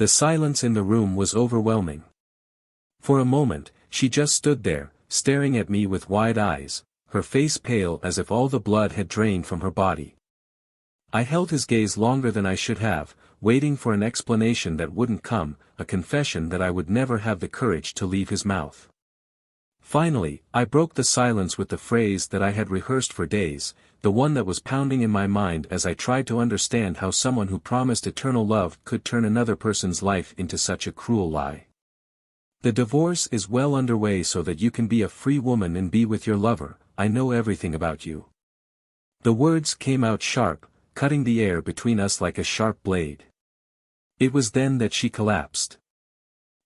The silence in the room was overwhelming. For a moment, she just stood there, staring at me with wide eyes, her face pale as if all the blood had drained from her body. I held his gaze longer than I should have, waiting for an explanation that wouldn't come, a confession that I would never have the courage to leave his mouth. Finally, I broke the silence with the phrase that I had rehearsed for days, the one that was pounding in my mind as I tried to understand how someone who promised eternal love could turn another person's life into such a cruel lie. The divorce is well underway so that you can be a free woman and be with your lover. I know everything about you. The words came out sharp, cutting the air between us like a sharp blade. It was then that she collapsed.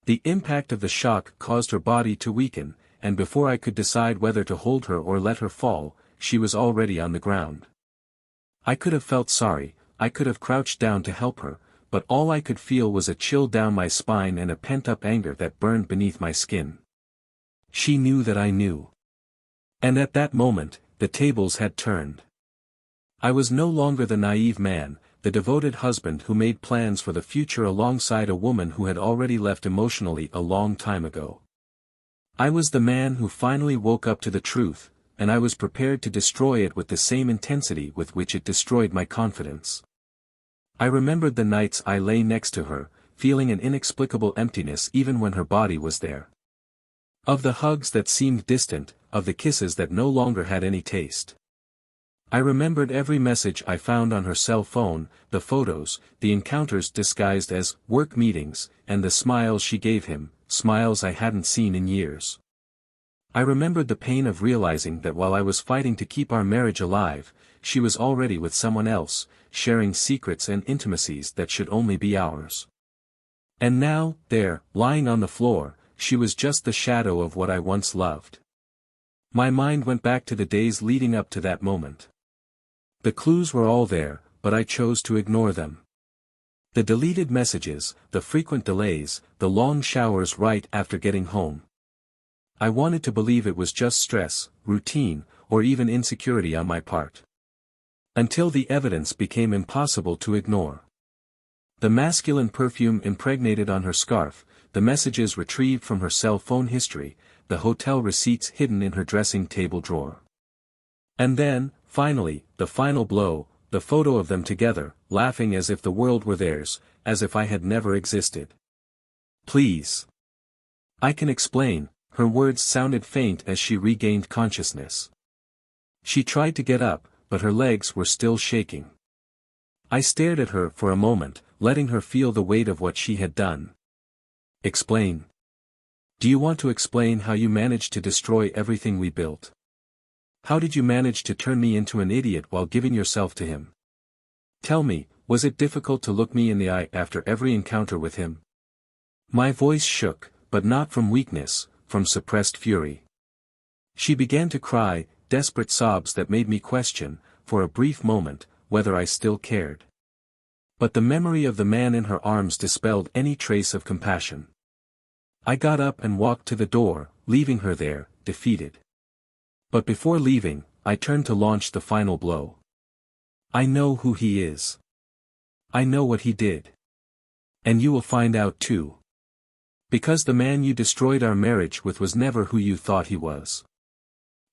The impact of the shock caused her body to weaken, and before I could decide whether to hold her or let her fall, she was already on the ground. I could have felt sorry, I could have crouched down to help her, but all I could feel was a chill down my spine and a pent-up anger that burned beneath my skin. She knew that I knew. And at that moment, the tables had turned. I was no longer the naive man, the devoted husband who made plans for the future alongside a woman who had already left emotionally a long time ago. I was the man who finally woke up to the truth, and I was prepared to destroy it with the same intensity with which it destroyed my confidence. I remembered the nights I lay next to her, feeling an inexplicable emptiness even when her body was there. Of the hugs that seemed distant, of the kisses that no longer had any taste. I remembered every message I found on her cell phone, the photos, the encounters disguised as work meetings, and the smiles she gave him, smiles I hadn't seen in years. I remembered the pain of realizing that while I was fighting to keep our marriage alive, she was already with someone else, sharing secrets and intimacies that should only be ours. And now, there, lying on the floor, she was just the shadow of what I once loved. My mind went back to the days leading up to that moment. The clues were all there, but I chose to ignore them. The deleted messages, the frequent delays, the long showers right after getting home. I wanted to believe it was just stress, routine, or even insecurity on my part. Until the evidence became impossible to ignore. The masculine perfume impregnated on her scarf, the messages retrieved from her cell phone history, the hotel receipts hidden in her dressing table drawer. And then, finally, the final blow, the photo of them together, laughing as if the world were theirs, as if I had never existed. Please. I can explain. Her words sounded faint as she regained consciousness. She tried to get up, but her legs were still shaking. I stared at her for a moment, letting her feel the weight of what she had done. Explain. Do you want to explain how you managed to destroy everything we built? How did you manage to turn me into an idiot while giving yourself to him? Tell me, was it difficult to look me in the eye after every encounter with him? My voice shook, but not from weakness, from suppressed fury. She began to cry, desperate sobs that made me question, for a brief moment, whether I still cared. But the memory of the man in her arms dispelled any trace of compassion. I got up and walked to the door, leaving her there, defeated. But before leaving, I turned to launch the final blow. I know who he is. I know what he did. And you will find out too. Because the man you destroyed our marriage with was never who you thought he was.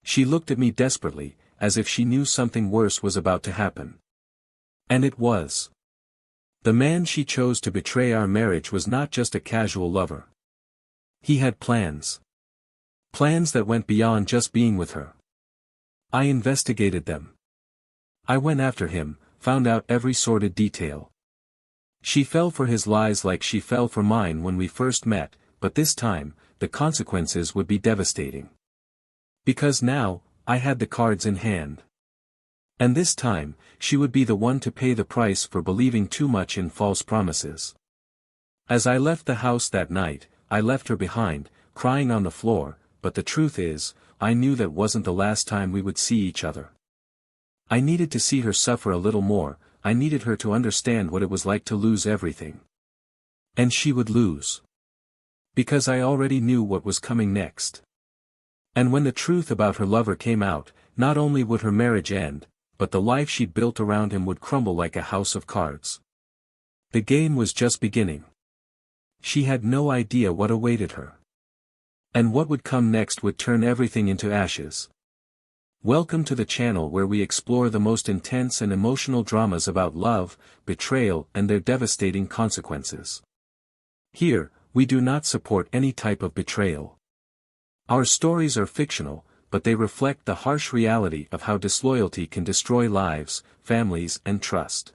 She looked at me desperately, as if she knew something worse was about to happen. And it was. The man she chose to betray our marriage was not just a casual lover. He had plans. Plans that went beyond just being with her. I investigated them. I went after him, found out every sordid detail. She fell for his lies like she fell for mine when we first met, but this time, the consequences would be devastating. Because now, I had the cards in hand. And this time, she would be the one to pay the price for believing too much in false promises. As I left the house that night, I left her behind, crying on the floor, but the truth is, I knew that wasn't the last time we would see each other. I needed to see her suffer a little more, I needed her to understand what it was like to lose everything. And she would lose. Because I already knew what was coming next. And when the truth about her lover came out, not only would her marriage end, but the life she'd built around him would crumble like a house of cards. The game was just beginning. She had no idea what awaited her. And what would come next would turn everything into ashes. Welcome to the channel where we explore the most intense and emotional dramas about love, betrayal, and their devastating consequences. Here, we do not support any type of betrayal. Our stories are fictional, but they reflect the harsh reality of how disloyalty can destroy lives, families, and trust.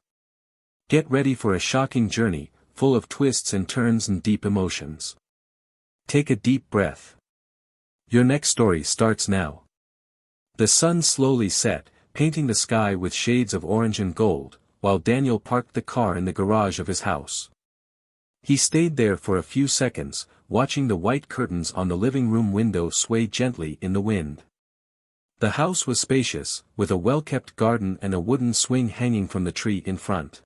Get ready for a shocking journey, full of twists and turns and deep emotions. Take a deep breath. Your next story starts now. The sun slowly set, painting the sky with shades of orange and gold, while Daniel parked the car in the garage of his house. He stayed there for a few seconds, watching the white curtains on the living room window sway gently in the wind. The house was spacious, with a well-kept garden and a wooden swing hanging from the tree in front.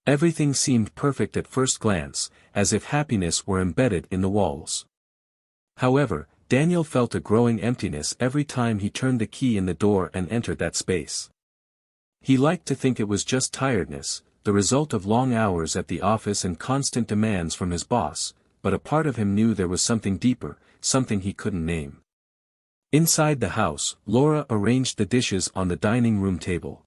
Everything seemed perfect at first glance, as if happiness were embedded in the walls. However, Daniel felt a growing emptiness every time he turned the key in the door and entered that space. He liked to think it was just tiredness, the result of long hours at the office and constant demands from his boss, but a part of him knew there was something deeper, something he couldn't name. Inside the house, Laura arranged the dishes on the dining room table.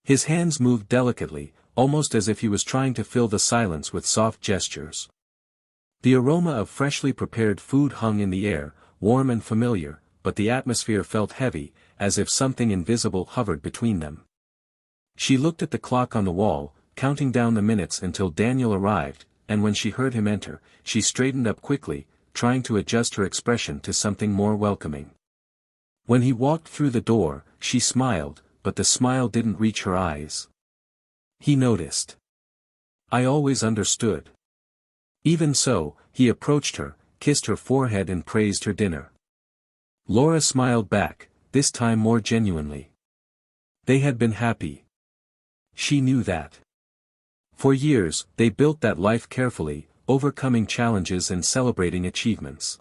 His hands moved delicately, almost as if he was trying to fill the silence with soft gestures. The aroma of freshly prepared food hung in the air, warm and familiar, but the atmosphere felt heavy, as if something invisible hovered between them. She looked at the clock on the wall, counting down the minutes until Daniel arrived, and when she heard him enter, she straightened up quickly, trying to adjust her expression to something more welcoming. When he walked through the door, she smiled, but the smile didn't reach her eyes. He noticed. "I always understood." Even so, he approached her, kissed her forehead and praised her dinner. Laura smiled back, this time more genuinely. They had been happy. She knew that. For years, they built that life carefully, overcoming challenges and celebrating achievements.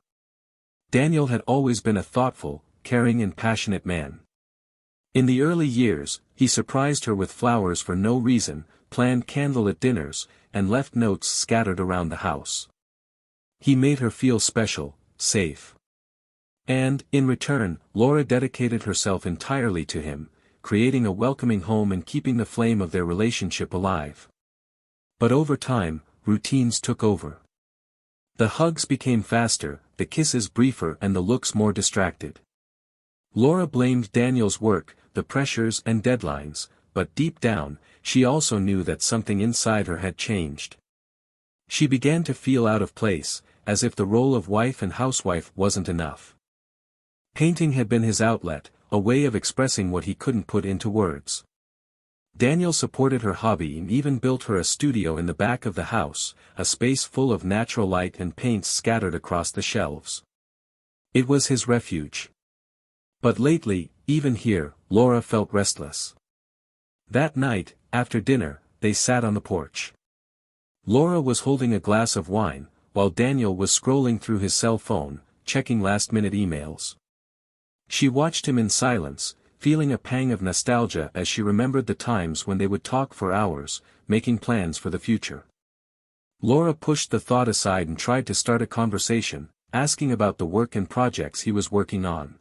Daniel had always been a thoughtful, caring and passionate man. In the early years, he surprised her with flowers for no reason, planned candlelit dinners, and left notes scattered around the house. He made her feel special, safe. And, in return, Laura dedicated herself entirely to him, creating a welcoming home and keeping the flame of their relationship alive. But over time, routines took over. The hugs became faster, the kisses briefer and the looks more distracted. Laura blamed Daniel's work, the pressures and deadlines, but deep down, she also knew that something inside her had changed. She began to feel out of place, as if the role of wife and housewife wasn't enough. Painting had been his outlet, a way of expressing what he couldn't put into words. Daniel supported her hobby and even built her a studio in the back of the house, a space full of natural light and paints scattered across the shelves. It was his refuge. But lately, even here, Laura felt restless. That night, after dinner, they sat on the porch. Laura was holding a glass of wine, while Daniel was scrolling through his cell phone, checking last-minute emails. She watched him in silence, feeling a pang of nostalgia as she remembered the times when they would talk for hours, making plans for the future. Laura pushed the thought aside and tried to start a conversation, asking about the work and projects he was working on.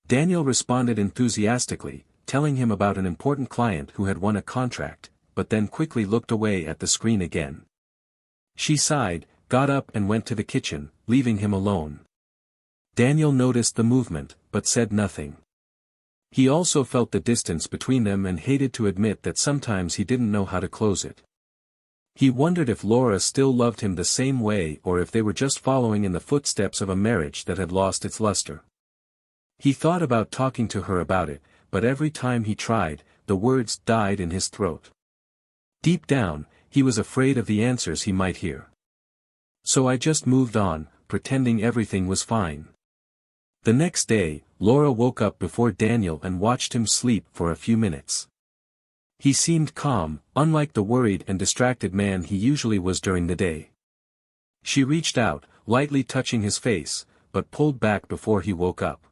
Daniel responded enthusiastically, telling him about an important client who had won a contract, but then quickly looked away at the screen again. She sighed, got up and went to the kitchen, leaving him alone. Daniel noticed the movement, but said nothing. He also felt the distance between them and hated to admit that sometimes he didn't know how to close it. He wondered if Laura still loved him the same way or if they were just following in the footsteps of a marriage that had lost its luster. He thought about talking to her about it, but every time he tried, the words died in his throat. Deep down, he was afraid of the answers he might hear. So I just moved on, pretending everything was fine. The next day, Laura woke up before Daniel and watched him sleep for a few minutes. He seemed calm, unlike the worried and distracted man he usually was during the day. She reached out, lightly touching his face, but pulled back before he woke up.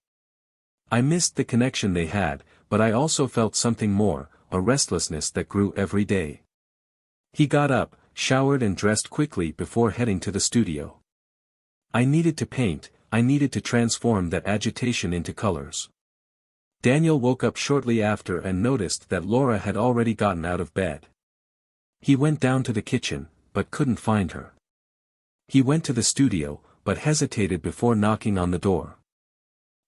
I missed the connection they had, but I also felt something more, a restlessness that grew every day. He got up, showered and dressed quickly before heading to the studio. I needed to paint, I needed to transform that agitation into colors. Daniel woke up shortly after and noticed that Laura had already gotten out of bed. He went down to the kitchen, but couldn't find her. He went to the studio, but hesitated before knocking on the door.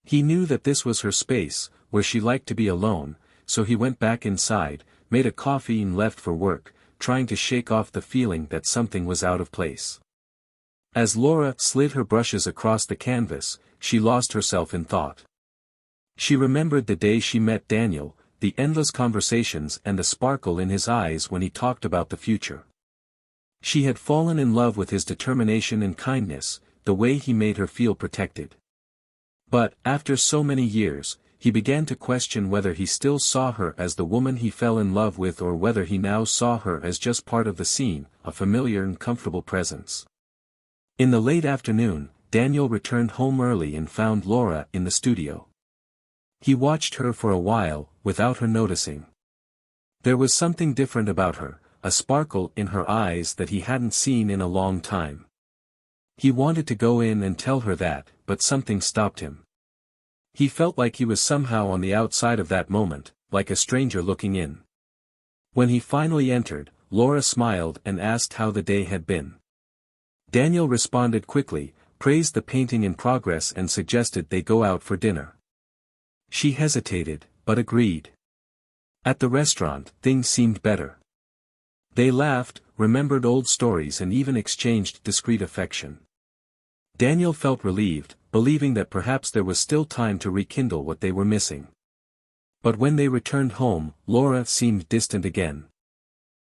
He knew that this was her space, where she liked to be alone, so he went back inside, made a coffee and left for work, trying to shake off the feeling that something was out of place. As Laura slid her brushes across the canvas, she lost herself in thought. She remembered the day she met Daniel, the endless conversations and the sparkle in his eyes when he talked about the future. She had fallen in love with his determination and kindness, the way he made her feel protected. But, after so many years, he began to question whether he still saw her as the woman he fell in love with or whether he now saw her as just part of the scene, a familiar and comfortable presence. In the late afternoon, Daniel returned home early and found Laura in the studio. He watched her for a while, without her noticing. There was something different about her, a sparkle in her eyes that he hadn't seen in a long time. He wanted to go in and tell her that, but something stopped him. He felt like he was somehow on the outside of that moment, like a stranger looking in. When he finally entered, Laura smiled and asked how the day had been. Daniel responded quickly, praised the painting in progress and suggested they go out for dinner. She hesitated, but agreed. At the restaurant, things seemed better. They laughed, remembered old stories and even exchanged discreet affection. Daniel felt relieved, believing that perhaps there was still time to rekindle what they were missing. But when they returned home, Laura seemed distant again.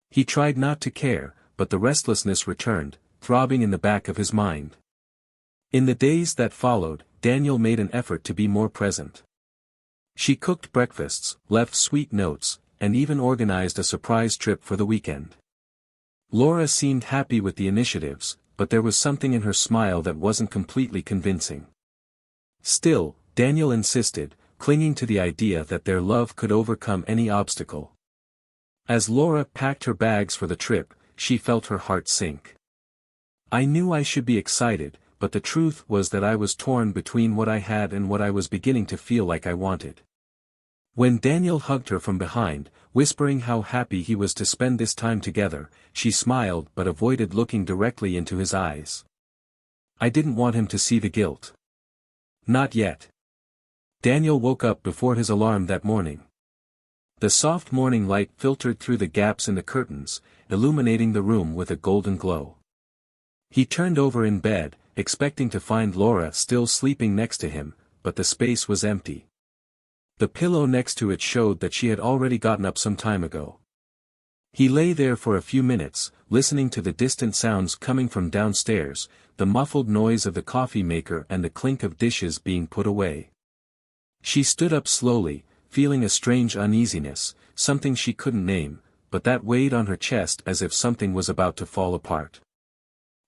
He tried not to care, but the restlessness returned, throbbing in the back of his mind. In the days that followed, Daniel made an effort to be more present. She cooked breakfasts, left sweet notes, and even organized a surprise trip for the weekend. Laura seemed happy with the initiatives, but there was something in her smile that wasn't completely convincing. Still, Daniel insisted, clinging to the idea that their love could overcome any obstacle. As Laura packed her bags for the trip, she felt her heart sink. I knew I should be excited, but the truth was that I was torn between what I had and what I was beginning to feel like I wanted. When Daniel hugged her from behind, whispering how happy he was to spend this time together, she smiled but avoided looking directly into his eyes. I didn't want him to see the guilt. Not yet. Daniel woke up before his alarm that morning. The soft morning light filtered through the gaps in the curtains, illuminating the room with a golden glow. He turned over in bed, expecting to find Laura still sleeping next to him, but the space was empty. The pillow next to it showed that she had already gotten up some time ago. He lay there for a few minutes, listening to the distant sounds coming from downstairs, the muffled noise of the coffee maker and the clink of dishes being put away. She stood up slowly, feeling a strange uneasiness, something she couldn't name, but that weighed on her chest as if something was about to fall apart.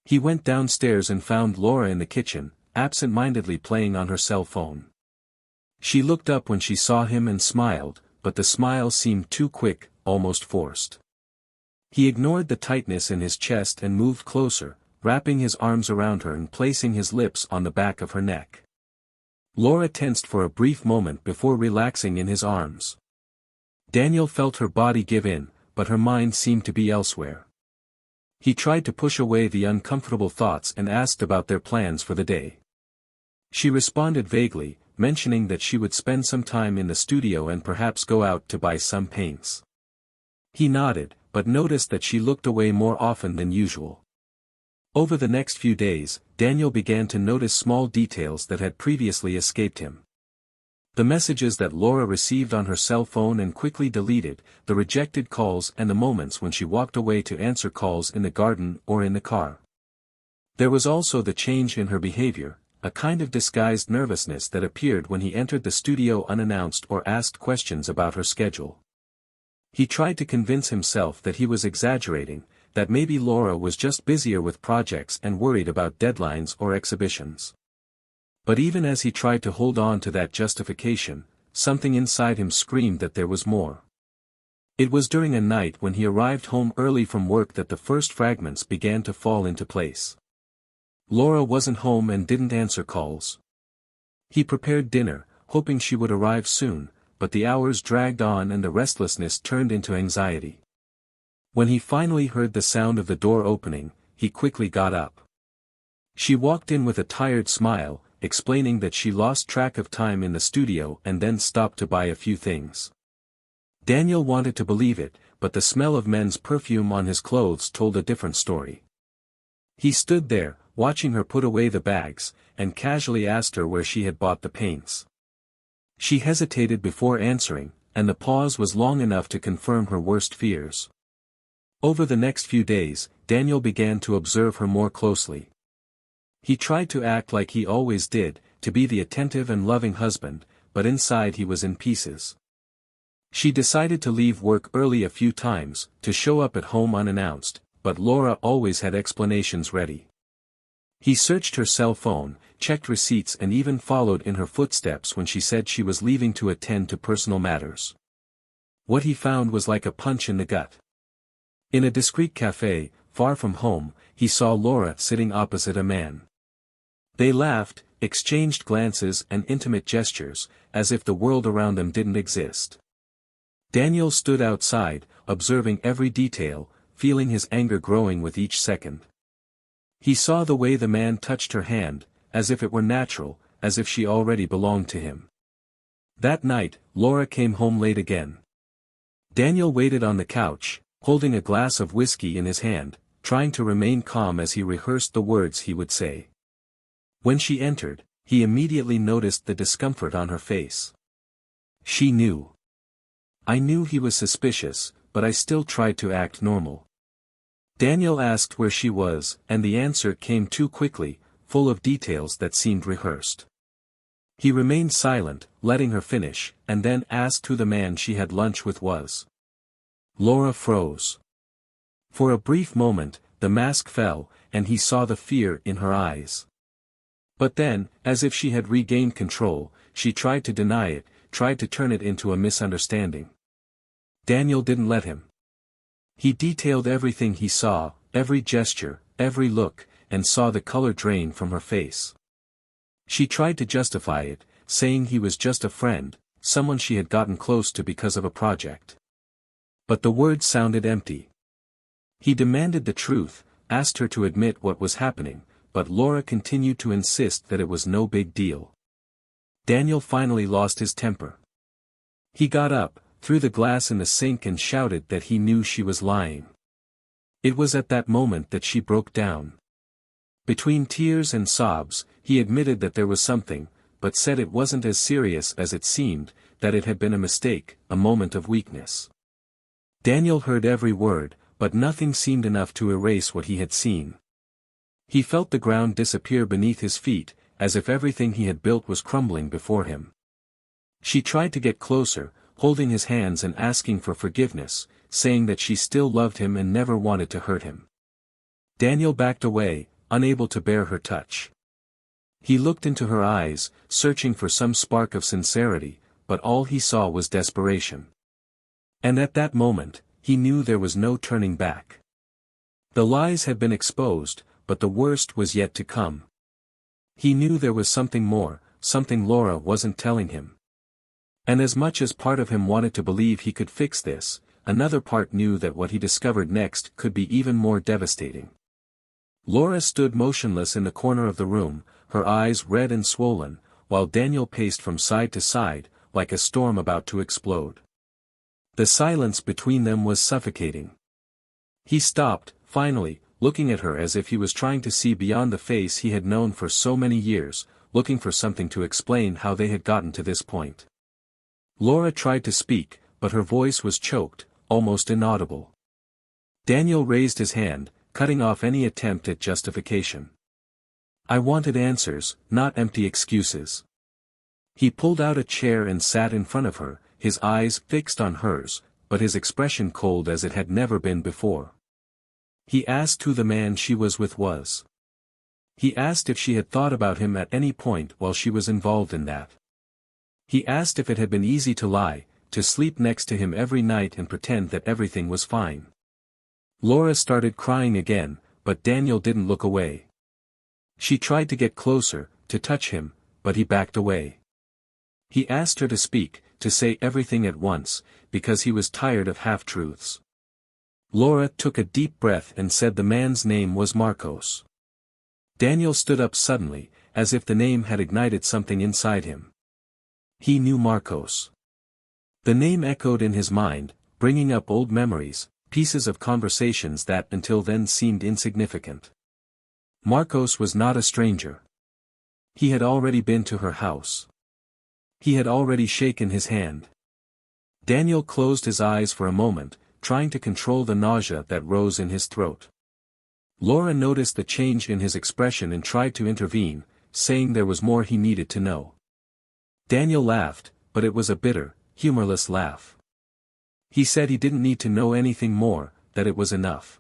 He went downstairs and found Laura in the kitchen, absent-mindedly playing on her cell phone. She looked up when she saw him and smiled, but the smile seemed too quick, almost forced. He ignored the tightness in his chest and moved closer, wrapping his arms around her and placing his lips on the back of her neck. Laura tensed for a brief moment before relaxing in his arms. Daniel felt her body give in, but her mind seemed to be elsewhere. He tried to push away the uncomfortable thoughts and asked about their plans for the day. She responded vaguely, mentioning that she would spend some time in the studio and perhaps go out to buy some paints. He nodded, but noticed that she looked away more often than usual. Over the next few days, Daniel began to notice small details that had previously escaped him. The messages that Laura received on her cell phone and quickly deleted, the rejected calls and the moments when she walked away to answer calls in the garden or in the car. There was also the change in her behavior, a kind of disguised nervousness that appeared when he entered the studio unannounced or asked questions about her schedule. He tried to convince himself that he was exaggerating, that maybe Laura was just busier with projects and worried about deadlines or exhibitions. But even as he tried to hold on to that justification, something inside him screamed that there was more. It was during a night when he arrived home early from work that the first fragments began to fall into place. Laura wasn't home and didn't answer calls. He prepared dinner, hoping she would arrive soon, but the hours dragged on and the restlessness turned into anxiety. When he finally heard the sound of the door opening, he quickly got up. She walked in with a tired smile, explaining that she lost track of time in the studio and then stopped to buy a few things. Daniel wanted to believe it, but the smell of men's perfume on his clothes told a different story. He stood there, watching her put away the bags, and casually asked her where she had bought the paints. She hesitated before answering, and the pause was long enough to confirm her worst fears. Over the next few days, Daniel began to observe her more closely. He tried to act like he always did, to be the attentive and loving husband, but inside he was in pieces. She decided to leave work early a few times, to show up at home unannounced, but Laura always had explanations ready. He searched her cell phone, checked receipts and even followed in her footsteps when she said she was leaving to attend to personal matters. What he found was like a punch in the gut. In a discreet cafe, far from home, he saw Laura sitting opposite a man. They laughed, exchanged glances and intimate gestures, as if the world around them didn't exist. Daniel stood outside, observing every detail, feeling his anger growing with each second. He saw the way the man touched her hand, as if it were natural, as if she already belonged to him. That night, Laura came home late again. Daniel waited on the couch, holding a glass of whiskey in his hand, trying to remain calm as he rehearsed the words he would say. When she entered, he immediately noticed the discomfort on her face. She knew. I knew he was suspicious, but I still tried to act normal. Daniel asked where she was, and the answer came too quickly, full of details that seemed rehearsed. He remained silent, letting her finish, and then asked who the man she had lunch with was. Laura froze. For a brief moment, the mask fell, and he saw the fear in her eyes. But then, as if she had regained control, she tried to deny it, tried to turn it into a misunderstanding. Daniel didn't let him. He detailed everything he saw, every gesture, every look, and saw the color drain from her face. She tried to justify it, saying he was just a friend, someone she had gotten close to because of a project. But the words sounded empty. He demanded the truth, asked her to admit what was happening, but Laura continued to insist that it was no big deal. Daniel finally lost his temper. He got up, threw the glass in the sink and shouted that he knew she was lying. It was at that moment that she broke down. Between tears and sobs, he admitted that there was something, but said it wasn't as serious as it seemed, that it had been a mistake, a moment of weakness. Daniel heard every word, but nothing seemed enough to erase what he had seen. He felt the ground disappear beneath his feet, as if everything he had built was crumbling before him. She tried to get closer, holding his hands and asking for forgiveness, saying that she still loved him and never wanted to hurt him. Daniel backed away, unable to bear her touch. He looked into her eyes, searching for some spark of sincerity, but all he saw was desperation. And at that moment, he knew there was no turning back. The lies had been exposed, but the worst was yet to come. He knew there was something more, something Laura wasn't telling him. And as much as part of him wanted to believe he could fix this, another part knew that what he discovered next could be even more devastating. Laura stood motionless in the corner of the room, her eyes red and swollen, while Daniel paced from side to side, like a storm about to explode. The silence between them was suffocating. He stopped, finally, looking at her as if he was trying to see beyond the face he had known for so many years, looking for something to explain how they had gotten to this point. Laura tried to speak, but her voice was choked, almost inaudible. Daniel raised his hand, cutting off any attempt at justification. I wanted answers, not empty excuses. He pulled out a chair and sat in front of her, his eyes fixed on hers, but his expression cold as it had never been before. He asked who the man she was with was. He asked if she had thought about him at any point while she was involved in that. He asked if it had been easy to lie, to sleep next to him every night and pretend that everything was fine. Laura started crying again, but Daniel didn't look away. She tried to get closer, to touch him, but he backed away. He asked her to speak, to say everything at once, because he was tired of half-truths. Laura took a deep breath and said the man's name was Marcos. Daniel stood up suddenly, as if the name had ignited something inside him. He knew Marcos. The name echoed in his mind, bringing up old memories, pieces of conversations that until then seemed insignificant. Marcos was not a stranger. He had already been to her house. He had already shaken his hand. Daniel closed his eyes for a moment, trying to control the nausea that rose in his throat. Laura noticed the change in his expression and tried to intervene, saying there was more he needed to know. Daniel laughed, but it was a bitter, humorless laugh. He said he didn't need to know anything more, that it was enough.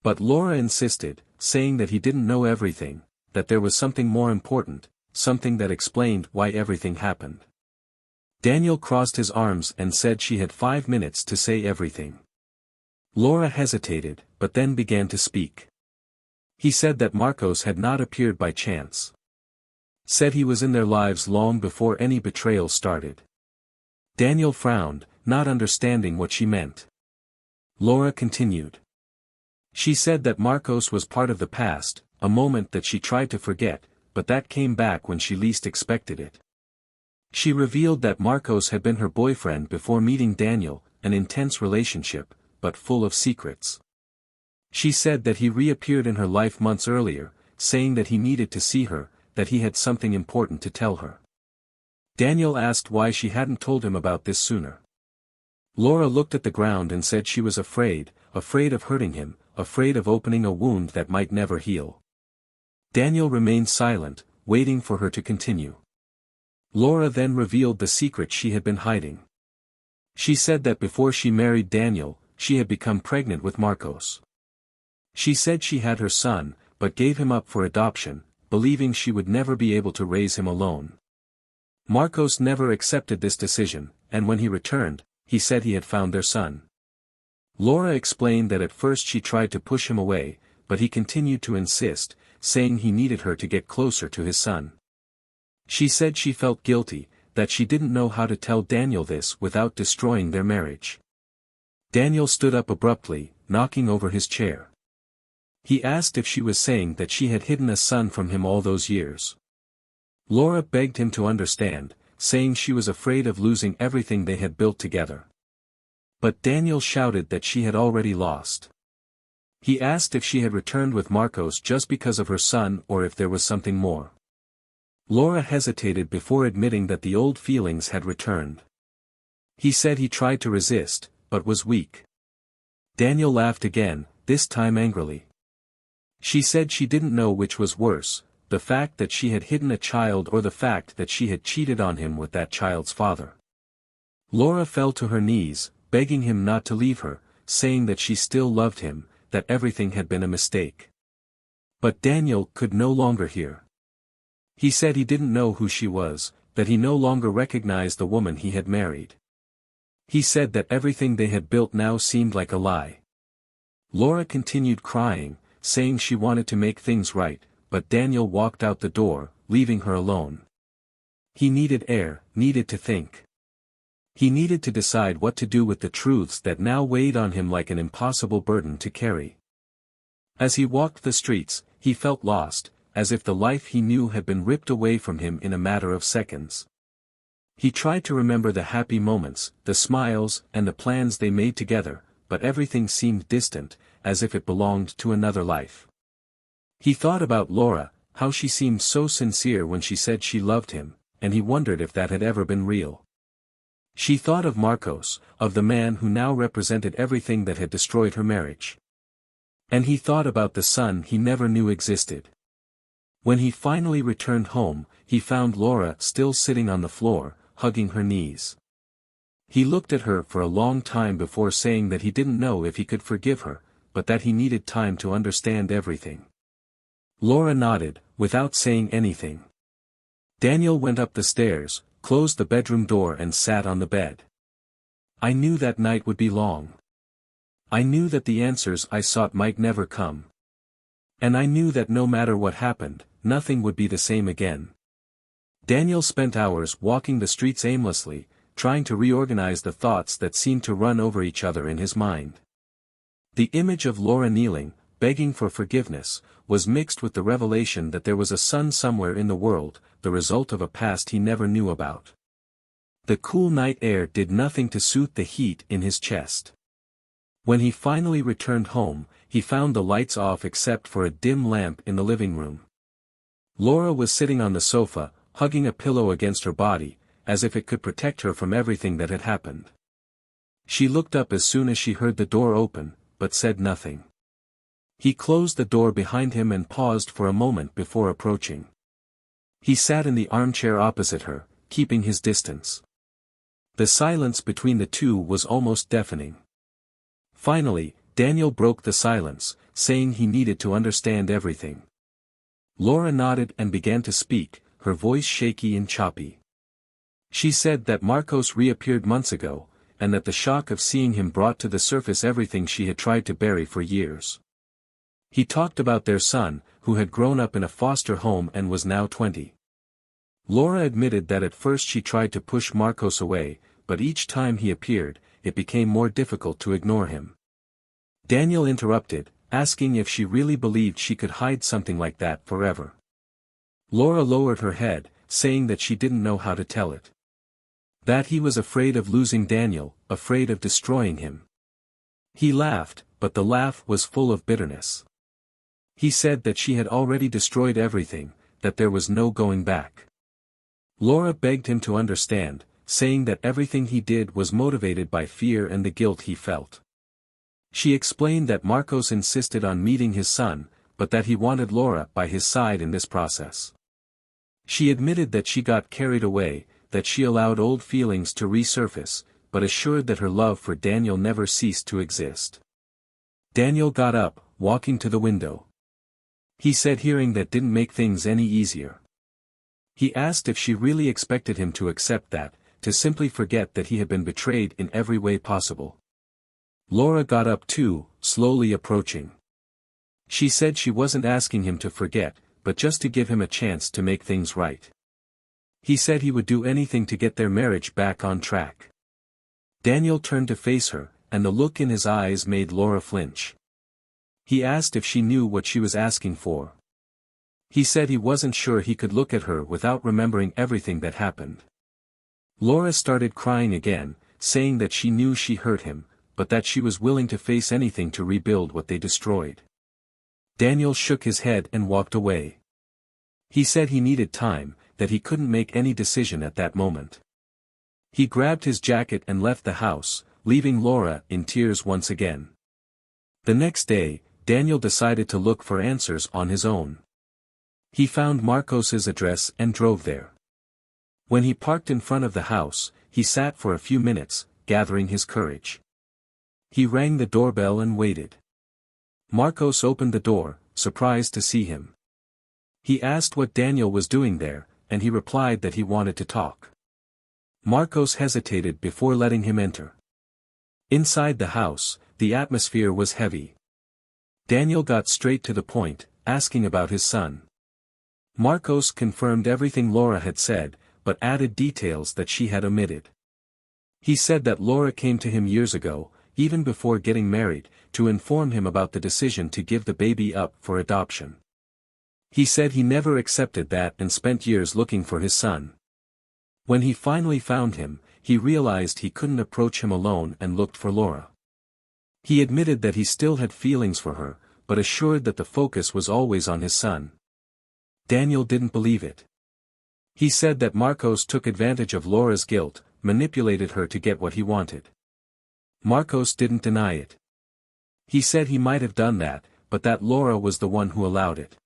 But Laura insisted, saying that he didn't know everything, that there was something more important, something that explained why everything happened. Daniel crossed his arms and said she had 5 minutes to say everything. Laura hesitated, but then began to speak. He said that Marcos had not appeared by chance. Said he was in their lives long before any betrayal started. Daniel frowned, not understanding what she meant. Laura continued. She said that Marcos was part of the past, a moment that she tried to forget, but that came back when she least expected it. She revealed that Marcos had been her boyfriend before meeting Daniel, an intense relationship, but full of secrets. She said that he reappeared in her life months earlier, saying that he needed to see her, that he had something important to tell her. Daniel asked why she hadn't told him about this sooner. Laura looked at the ground and said she was afraid of hurting him, afraid of opening a wound that might never heal. Daniel remained silent, waiting for her to continue. Laura then revealed the secret she had been hiding. She said that before she married Daniel, she had become pregnant with Marcos. She said she had her son, but gave him up for adoption, believing she would never be able to raise him alone. Marcos never accepted this decision, and when he returned, he said he had found their son. Laura explained that at first she tried to push him away, but he continued to insist, saying he needed her to get closer to his son. She said she felt guilty, that she didn't know how to tell Daniel this without destroying their marriage. Daniel stood up abruptly, knocking over his chair. He asked if she was saying that she had hidden a son from him all those years. Laura begged him to understand, saying she was afraid of losing everything they had built together. But Daniel shouted that she had already lost. He asked if she had returned with Marcos just because of her son or if there was something more. Laura hesitated before admitting that the old feelings had returned. He said he tried to resist, but was weak. Daniel laughed again, this time angrily. She said she didn't know which was worse, the fact that she had hidden a child or the fact that she had cheated on him with that child's father. Laura fell to her knees, begging him not to leave her, saying that she still loved him, that everything had been a mistake. But Daniel could no longer hear. He said he didn't know who she was, that he no longer recognized the woman he had married. He said that everything they had built now seemed like a lie. Laura continued crying, saying she wanted to make things right, but Daniel walked out the door, leaving her alone. He needed air, needed to think. He needed to decide what to do with the truths that now weighed on him like an impossible burden to carry. As he walked the streets, he felt lost, as if the life he knew had been ripped away from him in a matter of seconds. He tried to remember the happy moments, the smiles, and the plans they made together, but everything seemed distant, as if it belonged to another life. He thought about Laura, how she seemed so sincere when she said she loved him, and he wondered if that had ever been real. She thought of Marcos, of the man who now represented everything that had destroyed her marriage. And he thought about the son he never knew existed. When he finally returned home, he found Laura still sitting on the floor, hugging her knees. He looked at her for a long time before saying that he didn't know if he could forgive her, but that he needed time to understand everything. Laura nodded, without saying anything. Daniel went up the stairs, closed the bedroom door and sat on the bed. I knew that night would be long. I knew that the answers I sought might never come. And I knew that no matter what happened, nothing would be the same again. Daniel spent hours walking the streets aimlessly, trying to reorganize the thoughts that seemed to run over each other in his mind. The image of Laura kneeling, begging for forgiveness, was mixed with the revelation that there was a son somewhere in the world, the result of a past he never knew about. The cool night air did nothing to soothe the heat in his chest. When he finally returned home, he found the lights off except for a dim lamp in the living room. Laura was sitting on the sofa, hugging a pillow against her body, as if it could protect her from everything that had happened. She looked up as soon as she heard the door open, but said nothing. He closed the door behind him and paused for a moment before approaching. He sat in the armchair opposite her, keeping his distance. The silence between the two was almost deafening. Finally, Daniel broke the silence, saying he needed to understand everything. Laura nodded and began to speak, her voice shaky and choppy. She said that Marcos reappeared months ago, and that the shock of seeing him brought to the surface everything she had tried to bury for years. He talked about their son, who had grown up in a foster home and was now 20. Laura admitted that at first she tried to push Marcos away, but each time he appeared, it became more difficult to ignore him. Daniel interrupted, asking if she really believed she could hide something like that forever. Laura lowered her head, saying that she didn't know how to tell it. That he was afraid of losing Daniel, afraid of destroying him. He laughed, but the laugh was full of bitterness. He said that she had already destroyed everything, that there was no going back. Laura begged him to understand, saying that everything he did was motivated by fear and the guilt he felt. She explained that Marcos insisted on meeting his son, but that he wanted Laura by his side in this process. She admitted that she got carried away, that she allowed old feelings to resurface, but assured that her love for Daniel never ceased to exist. Daniel got up, walking to the window. He said hearing that didn't make things any easier. He asked if she really expected him to accept that, to simply forget that he had been betrayed in every way possible. Laura got up too, slowly approaching. She said she wasn't asking him to forget, but just to give him a chance to make things right. He said he would do anything to get their marriage back on track. Daniel turned to face her, and the look in his eyes made Laura flinch. He asked if she knew what she was asking for. He said he wasn't sure he could look at her without remembering everything that happened. Laura started crying again, saying that she knew she hurt him, but that she was willing to face anything to rebuild what they destroyed. Daniel shook his head and walked away. He said he needed time, that he couldn't make any decision at that moment. He grabbed his jacket and left the house, leaving Laura in tears once again. The next day, Daniel decided to look for answers on his own. He found Marcos's address and drove there. When he parked in front of the house, he sat for a few minutes, gathering his courage. He rang the doorbell and waited. Marcos opened the door, surprised to see him. He asked what Daniel was doing there, and he replied that he wanted to talk. Marcos hesitated before letting him enter. Inside the house, the atmosphere was heavy. Daniel got straight to the point, asking about his son. Marcos confirmed everything Laura had said, but added details that she had omitted. He said that Laura came to him years ago, even before getting married, to inform him about the decision to give the baby up for adoption. He said he never accepted that and spent years looking for his son. When he finally found him, he realized he couldn't approach him alone and looked for Laura. He admitted that he still had feelings for her, but assured that the focus was always on his son. Daniel didn't believe it. He said that Marcos took advantage of Laura's guilt, manipulated her to get what he wanted. Marcos didn't deny it. He said he might have done that, but that Laura was the one who allowed it.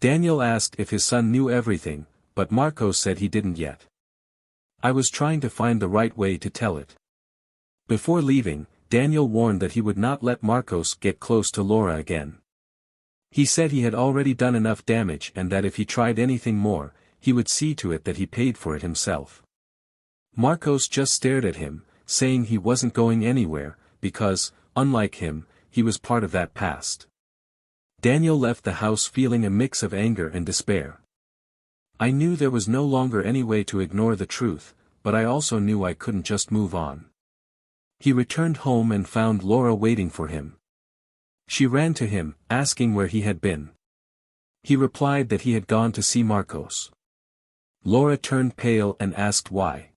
Daniel asked if his son knew everything, but Marcos said he didn't yet. I was trying to find the right way to tell it. Before leaving, Daniel warned that he would not let Marcos get close to Laura again. He said he had already done enough damage and that if he tried anything more, he would see to it that he paid for it himself. Marcos just stared at him, saying he wasn't going anywhere, because, unlike him, he was part of that past. Daniel left the house feeling a mix of anger and despair. I knew there was no longer any way to ignore the truth, but I also knew I couldn't just move on. He returned home and found Laura waiting for him. She ran to him, asking where he had been. He replied that he had gone to see Marcos. Laura turned pale and asked why.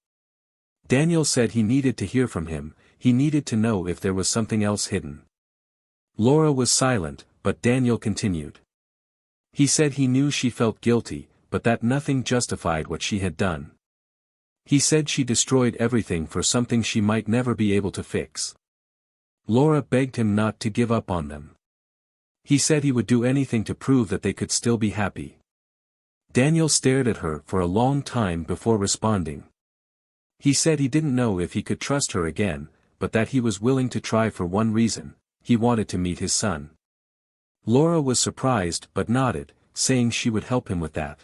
Daniel said he needed to hear from him, he needed to know if there was something else hidden. Laura was silent, but Daniel continued. He said he knew she felt guilty, but that nothing justified what she had done. He said she destroyed everything for something she might never be able to fix. Laura begged him not to give up on them. He said he would do anything to prove that they could still be happy. Daniel stared at her for a long time before responding. He said he didn't know if he could trust her again, but that he was willing to try for one reason: he wanted to meet his son. Laura was surprised but nodded, saying she would help him with that.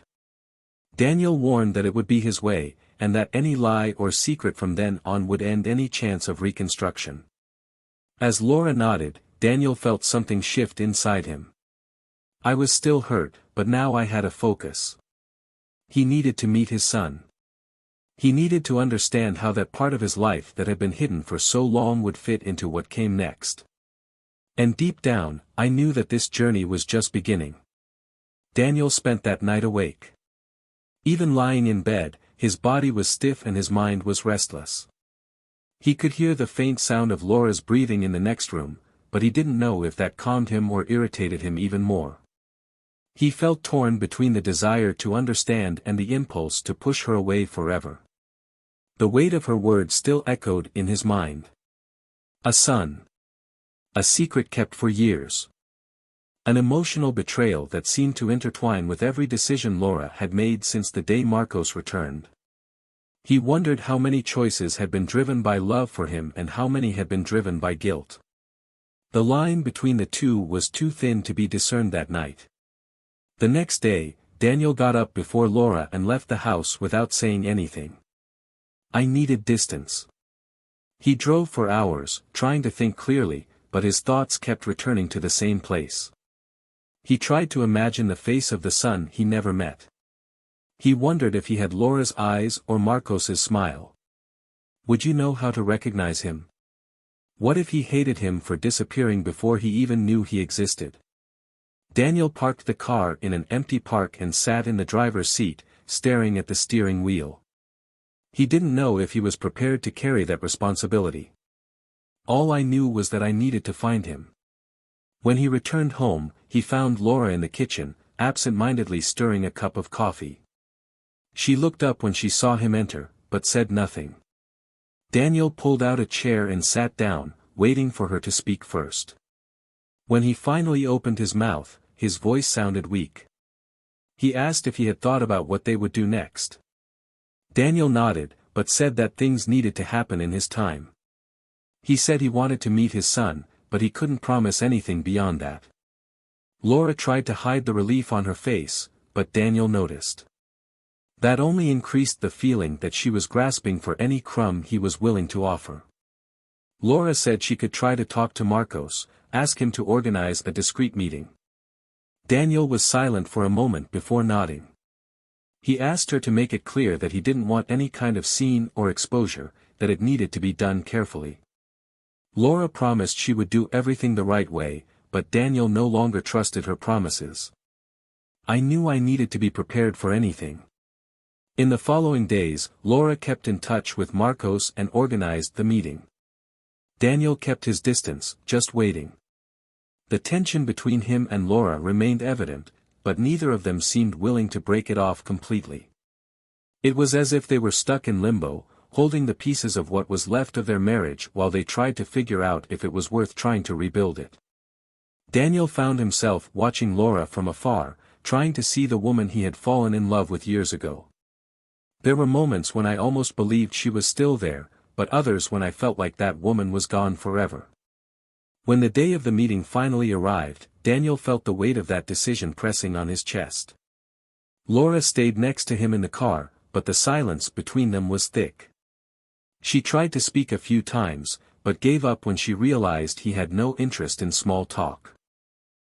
Daniel warned that it would be his way, and that any lie or secret from then on would end any chance of reconstruction. As Laura nodded, Daniel felt something shift inside him. I was still hurt, but now I had a focus. He needed to meet his son. He needed to understand how that part of his life that had been hidden for so long would fit into what came next. And deep down, I knew that this journey was just beginning. Daniel spent that night awake. Even lying in bed, his body was stiff and his mind was restless. He could hear the faint sound of Laura's breathing in the next room, but he didn't know if that calmed him or irritated him even more. He felt torn between the desire to understand and the impulse to push her away forever. The weight of her words still echoed in his mind. A son. A secret kept for years. An emotional betrayal that seemed to intertwine with every decision Laura had made since the day Marcos returned. He wondered how many choices had been driven by love for him and how many had been driven by guilt. The line between the two was too thin to be discerned that night. The next day, Daniel got up before Laura and left the house without saying anything. I needed distance. He drove for hours, trying to think clearly, but his thoughts kept returning to the same place. He tried to imagine the face of the son he never met. He wondered if he had Laura's eyes or Marcos's smile. Would you know how to recognize him? What if he hated him for disappearing before he even knew he existed? Daniel parked the car in an empty park and sat in the driver's seat, staring at the steering wheel. He didn't know if he was prepared to carry that responsibility. All I knew was that I needed to find him. When he returned home, he found Laura in the kitchen, absent-mindedly stirring a cup of coffee. She looked up when she saw him enter, but said nothing. Daniel pulled out a chair and sat down, waiting for her to speak first. When he finally opened his mouth, his voice sounded weak. He asked if he had thought about what they would do next. Daniel nodded, but said that things needed to happen in his time. He said he wanted to meet his son, but he couldn't promise anything beyond that. Laura tried to hide the relief on her face, but Daniel noticed. That only increased the feeling that she was grasping for any crumb he was willing to offer. Laura said she could try to talk to Marcos, ask him to organize a discreet meeting. Daniel was silent for a moment before nodding. He asked her to make it clear that he didn't want any kind of scene or exposure, that it needed to be done carefully. Laura promised she would do everything the right way, but Daniel no longer trusted her promises. I knew I needed to be prepared for anything. In the following days, Laura kept in touch with Marcos and organized the meeting. Daniel kept his distance, just waiting. The tension between him and Laura remained evident, but neither of them seemed willing to break it off completely. It was as if they were stuck in limbo, holding the pieces of what was left of their marriage while they tried to figure out if it was worth trying to rebuild it. Daniel found himself watching Laura from afar, trying to see the woman he had fallen in love with years ago. There were moments when I almost believed she was still there, but others when I felt like that woman was gone forever. When the day of the meeting finally arrived, Daniel felt the weight of that decision pressing on his chest. Laura stayed next to him in the car, but the silence between them was thick. She tried to speak a few times, but gave up when she realized he had no interest in small talk.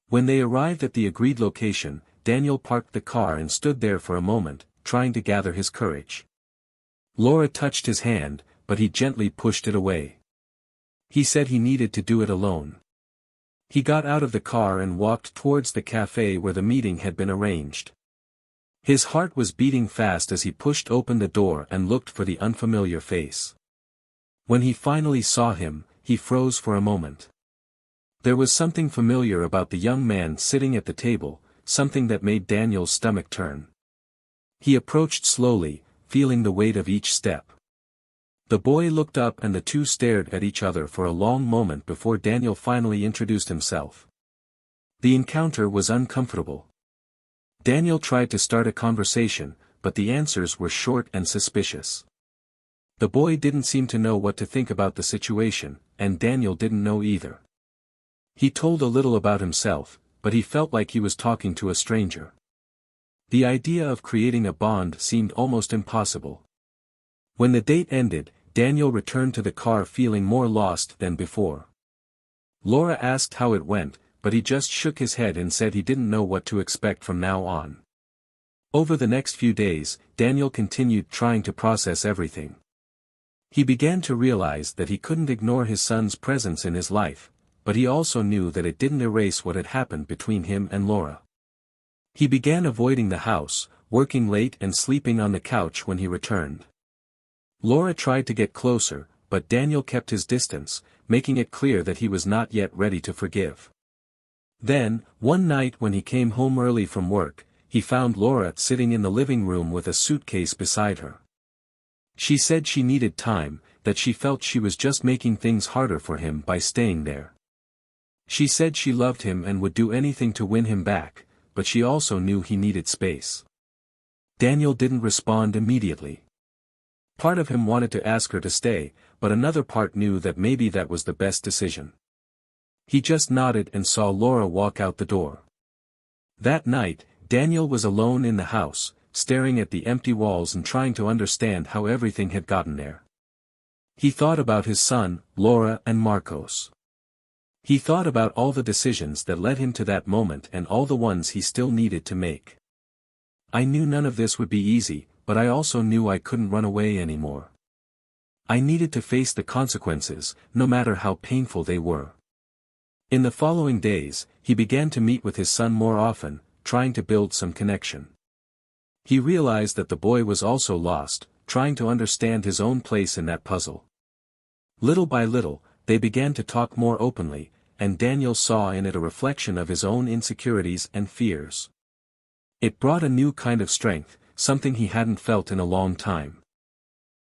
When they arrived at the agreed location, Daniel parked the car and stood there for a moment, trying to gather his courage. Laura touched his hand, but he gently pushed it away. He said he needed to do it alone. He got out of the car and walked towards the cafe where the meeting had been arranged. His heart was beating fast as he pushed open the door and looked for the unfamiliar face. When he finally saw him, he froze for a moment. There was something familiar about the young man sitting at the table, something that made Daniel's stomach turn. He approached slowly, feeling the weight of each step. The boy looked up and the two stared at each other for a long moment before Daniel finally introduced himself. The encounter was uncomfortable. Daniel tried to start a conversation, but the answers were short and suspicious. The boy didn't seem to know what to think about the situation, and Daniel didn't know either. He told a little about himself, but he felt like he was talking to a stranger. The idea of creating a bond seemed almost impossible. When the date ended, Daniel returned to the car feeling more lost than before. Laura asked how it went, but he just shook his head and said he didn't know what to expect from now on. Over the next few days, Daniel continued trying to process everything. He began to realize that he couldn't ignore his son's presence in his life, but he also knew that it didn't erase what had happened between him and Laura. He began avoiding the house, working late and sleeping on the couch when he returned. Laura tried to get closer, but Daniel kept his distance, making it clear that he was not yet ready to forgive. Then, one night when he came home early from work, he found Laura sitting in the living room with a suitcase beside her. She said she needed time, that she felt she was just making things harder for him by staying there. She said she loved him and would do anything to win him back, but she also knew he needed space. Daniel didn't respond immediately. Part of him wanted to ask her to stay, but another part knew that maybe that was the best decision. He just nodded and saw Laura walk out the door. That night, Daniel was alone in the house, staring at the empty walls and trying to understand how everything had gotten there. He thought about his son, Laura and Marcos. He thought about all the decisions that led him to that moment and all the ones he still needed to make. I knew none of this would be easy, but I also knew I couldn't run away anymore. I needed to face the consequences, no matter how painful they were. In the following days, he began to meet with his son more often, trying to build some connection. He realized that the boy was also lost, trying to understand his own place in that puzzle. Little by little, they began to talk more openly, and Daniel saw in it a reflection of his own insecurities and fears. It brought a new kind of strength, something he hadn't felt in a long time.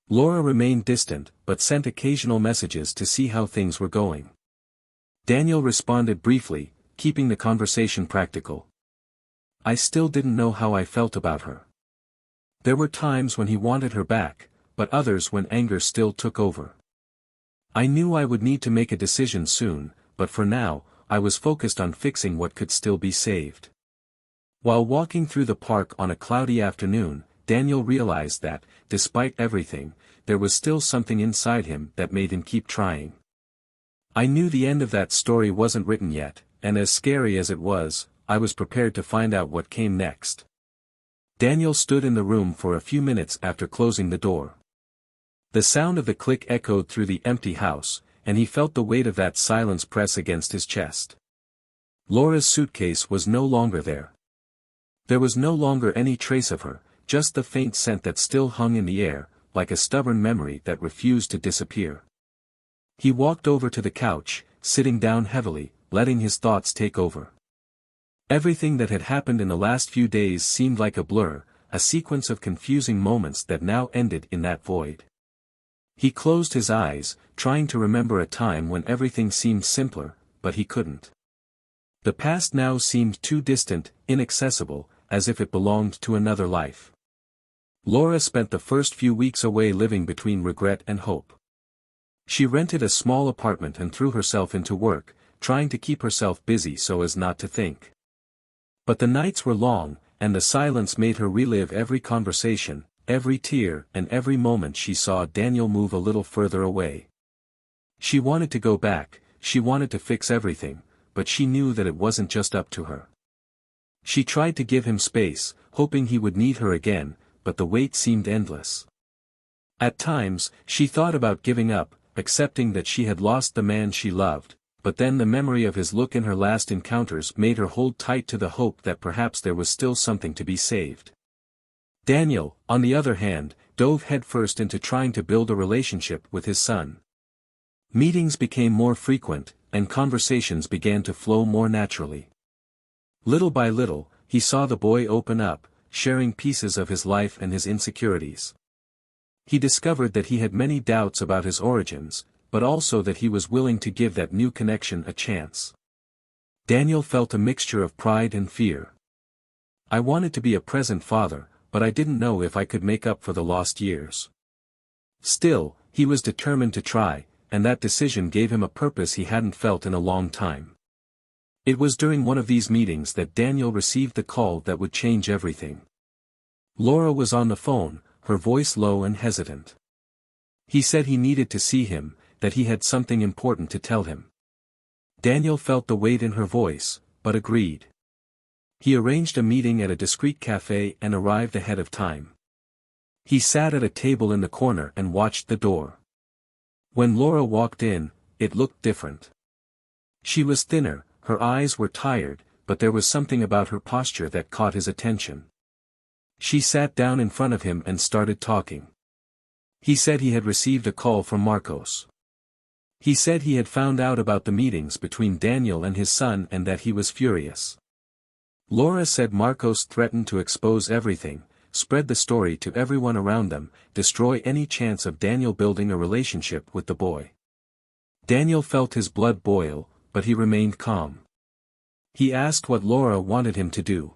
Laura remained distant, but sent occasional messages to see how things were going. Daniel responded briefly, keeping the conversation practical. I still didn't know how I felt about her. There were times when he wanted her back, but others when anger still took over. I knew I would need to make a decision soon, but for now, I was focused on fixing what could still be saved. While walking through the park on a cloudy afternoon, Daniel realized that, despite everything, there was still something inside him that made him keep trying. I knew the end of that story wasn't written yet, and as scary as it was, I was prepared to find out what came next. Daniel stood in the room for a few minutes after closing the door. The sound of the click echoed through the empty house, and he felt the weight of that silence press against his chest. Laura's suitcase was no longer there. There was no longer any trace of her, just the faint scent that still hung in the air, like a stubborn memory that refused to disappear. He walked over to the couch, sitting down heavily, letting his thoughts take over. Everything that had happened in the last few days seemed like a blur, a sequence of confusing moments that now ended in that void. He closed his eyes, trying to remember a time when everything seemed simpler, but he couldn't. The past now seemed too distant, inaccessible, as if it belonged to another life. Laura spent the first few weeks away living between regret and hope. She rented a small apartment and threw herself into work, trying to keep herself busy so as not to think. But the nights were long, and the silence made her relive every conversation, every tear and every moment she saw Daniel move a little further away. She wanted to go back, she wanted to fix everything, but she knew that it wasn't just up to her. She tried to give him space, hoping he would need her again, but the wait seemed endless. At times, she thought about giving up, accepting that she had lost the man she loved, but then the memory of his look in her last encounters made her hold tight to the hope that perhaps there was still something to be saved. Daniel, on the other hand, dove headfirst into trying to build a relationship with his son. Meetings became more frequent, and conversations began to flow more naturally. Little by little, he saw the boy open up, sharing pieces of his life and his insecurities. He discovered that he had many doubts about his origins, but also that he was willing to give that new connection a chance. Daniel felt a mixture of pride and fear. I wanted to be a present father, but I didn't know if I could make up for the lost years. Still, he was determined to try, and that decision gave him a purpose he hadn't felt in a long time. It was during one of these meetings that Daniel received the call that would change everything. Laura was on the phone, her voice low and hesitant. He said he needed to see him, that he had something important to tell him. Daniel felt the weight in her voice, but agreed. He arranged a meeting at a discreet cafe and arrived ahead of time. He sat at a table in the corner and watched the door. When Laura walked in, it looked different. She was thinner, her eyes were tired, but there was something about her posture that caught his attention. She sat down in front of him and started talking. He said he had received a call from Marcos. He said he had found out about the meetings between Daniel and his son and that he was furious. Laura said Marcos threatened to expose everything, spread the story to everyone around them, destroy any chance of Daniel building a relationship with the boy. Daniel felt his blood boil, but he remained calm. He asked what Laura wanted him to do.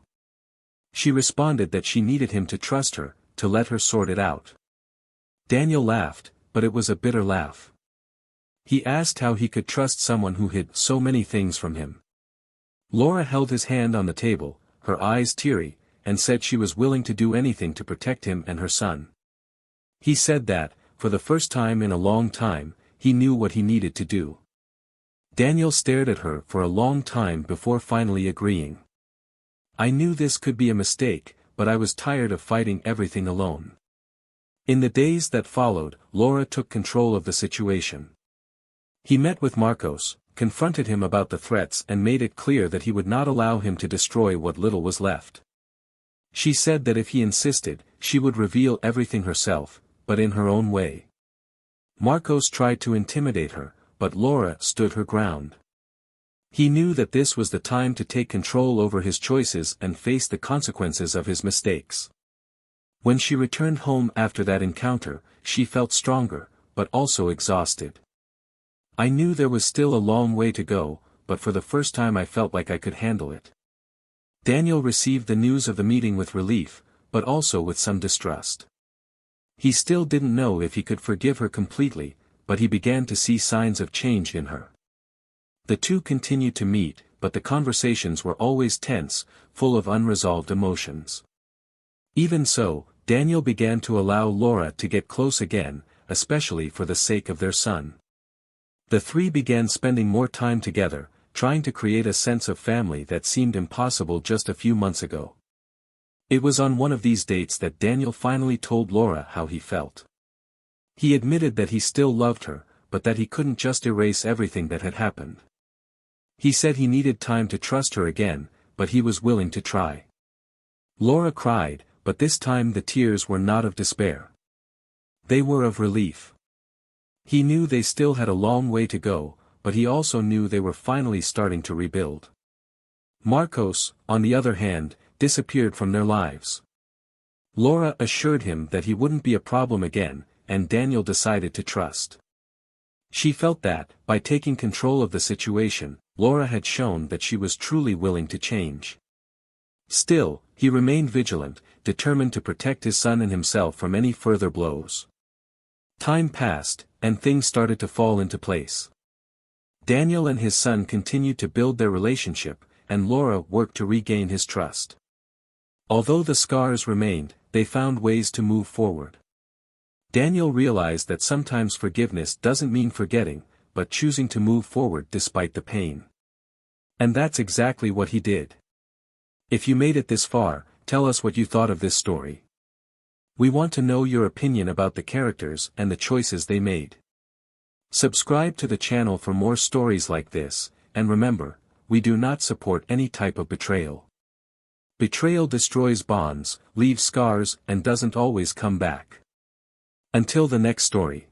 She responded that she needed him to trust her, to let her sort it out. Daniel laughed, but it was a bitter laugh. He asked how he could trust someone who hid so many things from him. Laura held his hand on the table, her eyes teary, and said she was willing to do anything to protect him and her son. He said that, for the first time in a long time, he knew what he needed to do. Daniel stared at her for a long time before finally agreeing. I knew this could be a mistake, but I was tired of fighting everything alone. In the days that followed, Laura took control of the situation. He met with Marcos, confronted him about the threats and made it clear that he would not allow him to destroy what little was left. She said that if he insisted, she would reveal everything herself, but in her own way. Marcos tried to intimidate her, but Laura stood her ground. He knew that this was the time to take control over his choices and face the consequences of his mistakes. When she returned home after that encounter, she felt stronger, but also exhausted. I knew there was still a long way to go, but for the first time I felt like I could handle it. Daniel received the news of the meeting with relief, but also with some distrust. He still didn't know if he could forgive her completely, but he began to see signs of change in her. The two continued to meet, but the conversations were always tense, full of unresolved emotions. Even so, Daniel began to allow Laura to get close again, especially for the sake of their son. The three began spending more time together, trying to create a sense of family that seemed impossible just a few months ago. It was on one of these dates that Daniel finally told Laura how he felt. He admitted that he still loved her, but that he couldn't just erase everything that had happened. He said he needed time to trust her again, but he was willing to try. Laura cried, but this time the tears were not of despair. They were of relief. He knew they still had a long way to go, but he also knew they were finally starting to rebuild. Marcos, on the other hand, disappeared from their lives. Laura assured him that he wouldn't be a problem again, and Daniel decided to trust. She felt that, by taking control of the situation, Laura had shown that she was truly willing to change. Still, he remained vigilant, determined to protect his son and himself from any further blows. Time passed, and things started to fall into place. Daniel and his son continued to build their relationship, and Laura worked to regain his trust. Although the scars remained, they found ways to move forward. Daniel realized that sometimes forgiveness doesn't mean forgetting, but choosing to move forward despite the pain. And that's exactly what he did. If you made it this far, tell us what you thought of this story. We want to know your opinion about the characters and the choices they made. Subscribe to the channel for more stories like this, and remember, we do not support any type of betrayal. Betrayal destroys bonds, leaves scars, and doesn't always come back. Until the next story.